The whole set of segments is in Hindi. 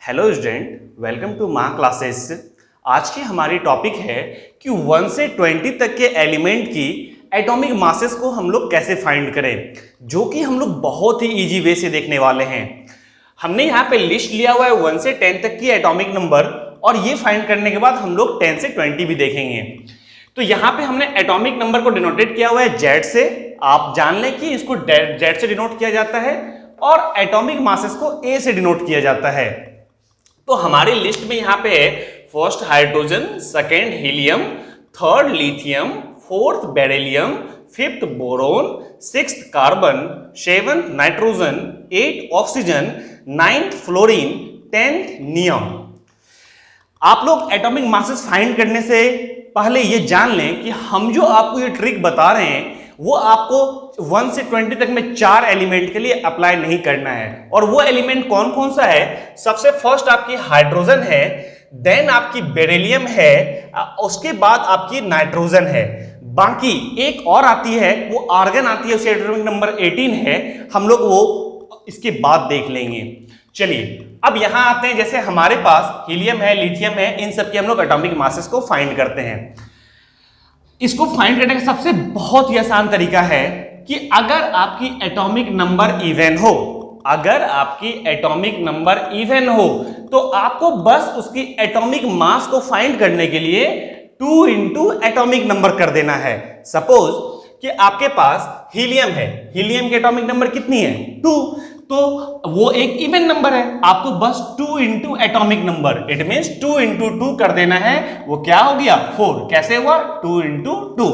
हेलो स्टूडेंट, वेलकम टू माँ क्लासेस। आज की हमारी टॉपिक है कि 1 से 20 तक के एलिमेंट की एटॉमिक मासेस को हम लोग कैसे फाइंड करें, जो कि हम लोग बहुत ही इजी वे से देखने वाले हैं। हमने यहाँ पे लिस्ट लिया हुआ है 1 से 10 तक की एटॉमिक नंबर, और ये फाइंड करने के बाद हम लोग 10 से 20 भी देखेंगे। तो यहाँ पे हमने एटॉमिक नंबर को डिनोटेड किया हुआ है जेड से। आप जान लें कि इसको जेड से डिनोट किया जाता है और एटॉमिक मासेस को ए से डिनोट किया जाता है। तो हमारी लिस्ट में यहाँ पे है first hydrogen, second helium, third lithium, fourth beryllium, fifth boron, sixth carbon, seventh nitrogen, eight oxygen, ninth fluorine, 10th neon. आप लोग एटॉमिक मासेस फाइंड करने से पहले ये जान लें कि हम जो आपको ये ट्रिक बता रहे हैं वो आपको 1 से 20 तक में 4 एलिमेंट के लिए अप्लाई नहीं करना है। और वो एलिमेंट कौन कौन सा है? सबसे फर्स्ट आपकी हाइड्रोजन है, देन आपकी बेरिलियम है, उसके बाद आपकी नाइट्रोजन है। बाकी एक और आती है, वो आर्गन आती है, उसकी एटॉमिक नंबर 18 है। हम लोग वो इसके बाद देख लेंगे। चलिए अब यहां आते हैं। जैसे हमारे पास हीलियम है, लिथियम है, इन सब के हम लोग एटॉमिक मासेस को फाइंड करते हैं। इसको फाइंड करने का सबसे बहुत ही आसान तरीका है कि अगर आपकी एटॉमिक नंबर इवन हो, अगर आपकी एटॉमिक नंबर इवन हो तो आपको बस उसकी एटॉमिक मास को फाइंड करने के लिए 2 इंटू एटॉमिक नंबर कर देना है। सपोज कि आपके पास हीलियम है, हीलियम की एटॉमिक नंबर कितनी है? 2, तो वो एक इवन नंबर है, आपको बस 2 into atomic number, it means 2 into 2 कर देना है। वो क्या हो गया? 4। कैसे हुआ? 2 इंटू 2।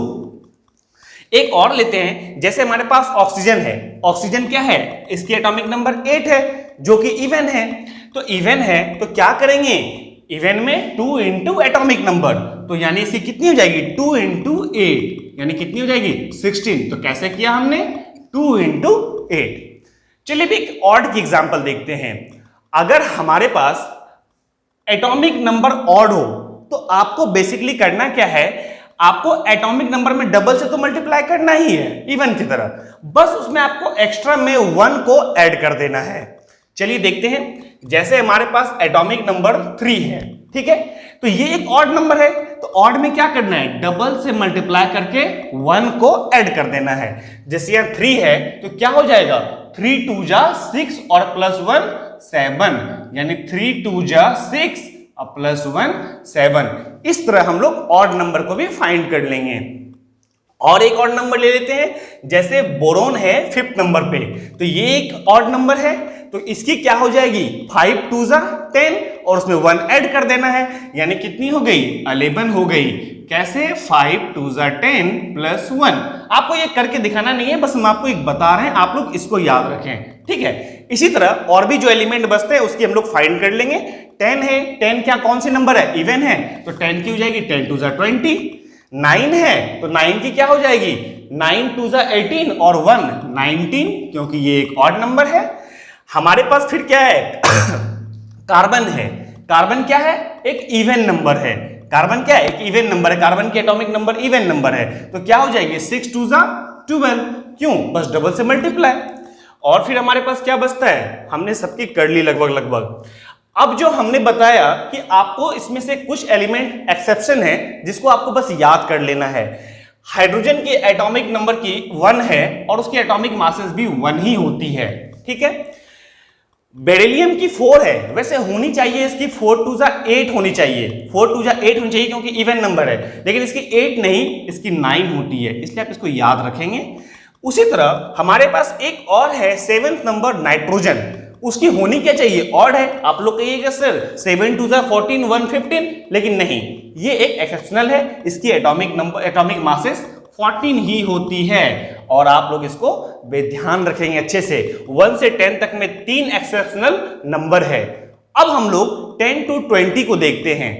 एक और लेते हैं। जैसे हमारे पास ऑक्सीजन है, ऑक्सीजन क्या है? इसकी एटॉमिक नंबर 8 है, जो कि इवन है। तो इवन है तो क्या करेंगे? इवन में 2 इंटू एटॉमिक नंबर, तो यानी इसकी कितनी हो जाएगी? 2 इंटू 8, यानी कितनी हो जाएगी? 16। तो कैसे किया हमने? 2 इंटू 8। चलिए भी एक ऑड की एग्जांपल देखते हैं। अगर हमारे पास एटॉमिक नंबर ऑड हो तो आपको बेसिकली करना क्या है? आपको एटॉमिक नंबर में डबल से तो मल्टीप्लाई करना ही है इवन की तरह, बस उसमें आपको एक्स्ट्रा में 1 को ऐड कर देना है। चलिए देखते हैं। जैसे हमारे पास एटॉमिक नंबर 3 है, ठीक है, तो ये एक ऑड नंबर है, तो ऑड में क्या करना है? डबल से मल्टीप्लाई करके 1 को ऐड कर देना है। जैसे यहां 3 है तो क्या हो जाएगा? 3 2 जा 6 और प्लस 1 7, यानी 3 2 जा 6 और प्लस 1 7। इस तरह हम लोग ऑड नंबर को भी फाइंड कर लेंगे। और एक ऑड नंबर ले लेते हैं। जैसे बोरोन है 5th नंबर पे, तो ये एक ऑड नंबर है, तो इसकी क्या हो जाएगी? 5 2 जा 10 और उसमें 1 ऐड कर देना है, यानी कितनी हो गई? 11 हो गई। कैसे? 5 2 जा 10 प्लस 1। आपको ये करके दिखाना नहीं है, बस हम आपको एक बता रहे हैं, आप लोग इसको याद रखें, ठीक है। इसी तरह और भी जो एलिमेंट बचते हैं उसकी हम लोग फाइंड कर लेंगे। 10 है, 10 क्या कौन सी नंबर है? इवन है, तो 10 की हो जाएगी 10 2 जा 20। 9 है तो 9 की क्या हो जाएगी? 9 2 जा 18 और 1 19, क्योंकि ये एक ऑड नंबर है। हमारे पास फिर क्या है? कार्बन है। कार्बन क्या है? एक इवन नंबर है। कार्बन क्या है? एक इवन नंबर है। कार्बन की एटॉमिक नंबर इवन नंबर है, तो क्या हो जाएगी? 6 2 जा 12। क्यों? बस डबल से मल्टीप्लाई। और फिर हमारे पास क्या बचता है? हमने सबकी कर ली लगभग। अब जो हमने बताया कि आपको इसमें से कुछ एलिमेंट एक्सेप्शन है जिसको आपको बस याद कर लेना है। हाइड्रोजन की एटॉमिक नंबर की 1 है और उसकी एटॉमिक मासेस भी 1 ही होती है, ठीक है। बेरिलियम की 4 है, वैसे होनी चाहिए इसकी 4 2 जा 8 होनी चाहिए, 4 2 जा 8 होनी चाहिए क्योंकि इवन नंबर है, लेकिन इसकी 8 नहीं, इसकी 9 होती है, इसलिए आप इसको याद रखेंगे। उसी तरह हमारे पास एक और है 7th नंबर नाइट्रोजन, उसकी होनी क्या चाहिए? ऑड है। आप लोग कहिएगा सर 7 2 जा 14 1 15, लेकिन नहीं, ये एक एक्सेप्शनल है, इसकी एटॉमिक मासेस 14 ही होती है। और आप लोग इसको ध्यान रखेंगे अच्छे से। 1 से 10 तक में 3 एक्सेप्शनल नंबर है। अब हम लोग 10 to 20 को देखते हैं।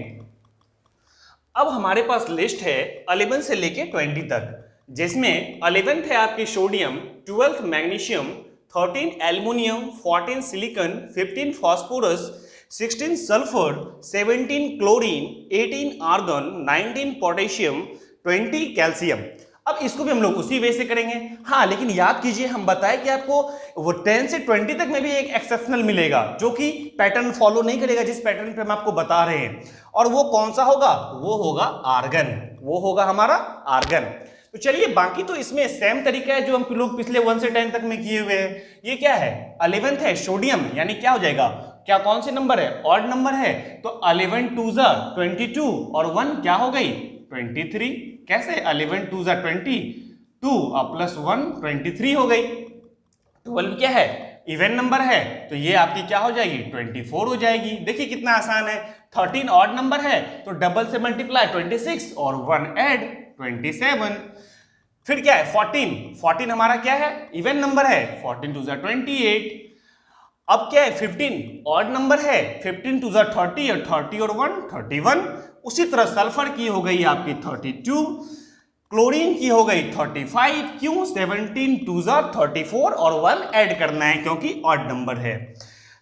अब हमारे पास लिस्ट है 11 से लेके 20 तक, जिसमें 11th है आपकी sodium, 12th magnesium, 13 aluminium, 14 silicon, 15 phosphorus, 16 sulphur, 17 chlorine, 18 argon, 19 potassium, 20 calcium. अब इसको भी हम लोग उसी वे से करेंगे। हाँ, लेकिन याद कीजिए हम बताएं कि आपको वो 10 से 20 तक में भी एक एक्सेप्शनल मिलेगा जो कि पैटर्न फॉलो नहीं करेगा जिस पैटर्न पे हम आपको बता रहे हैं। और वो कौन सा होगा? वो होगा आर्गन, वो होगा हमारा आर्गन। तो चलिए, बाकी तो इसमें सेम तरीका है जो हम लोग पिछले 1 से 10 तक में किए हुए हैं। ये क्या है? 11th है, सोडियम, यानी क्या हो जाएगा? क्या कौन से नंबर है? ऑड नंबर है, तो 11 2 जा 22 और 1 क्या हो गई? 23। कैसे? 11 2 जा 20, 2 प्लस 1 23 हो गई। 12 क्या है? इवन नंबर है, तो ये आपकी क्या हो जाएगी? 24 हो जाएगी। देखिए कितना आसान है। 13 ऑड नंबर है, तो डबल से मल्टीप्लाई 26 और 1 ऐड 27। फिर क्या है? 14 हमारा क्या है? इवन नंबर है, 14 2 जा 28। अब क्या है? 15 ऑड नंबर है, 15 2 जा 30 और 30 और 1 31। उसी तरह सल्फर की हो गई आपकी 32, क्लोरीन की हो गई 35। क्यों? 17 2 जा 34 और 1 ऐड करना है क्योंकि ऑड नंबर है।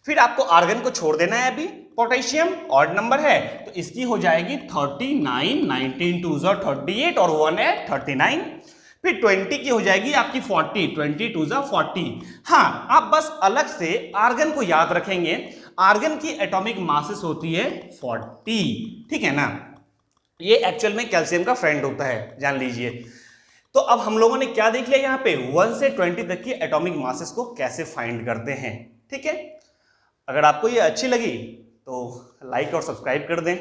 फिर आपको आर्गन को छोड़ देना है। अभी पोटेशियम ऑड नंबर है, तो इसकी हो जाएगी 39, 19 2 जा 38 और 1 ऐड 39। फिर 20 की हो जाएगी आपकी 40, 20 2 जा 40। हाँ, आप बस अलग से आर्गन को याद रखेंगे। आर्गन की एटॉमिक मासेस होती है 40, ठीक है ना। ये एक्चुअल में कैल्शियम का फ्रेंड होता है, जान लीजिए। तो अब हम लोगों ने क्या देख लिया यहाँ पे? 1 से 20 तक की एटॉमिक मासेस को कैसे फाइंड करते हैं, ठीक है। अगर आपको ये अच्छी लगी तो लाइक और सब्सक्राइब कर दें।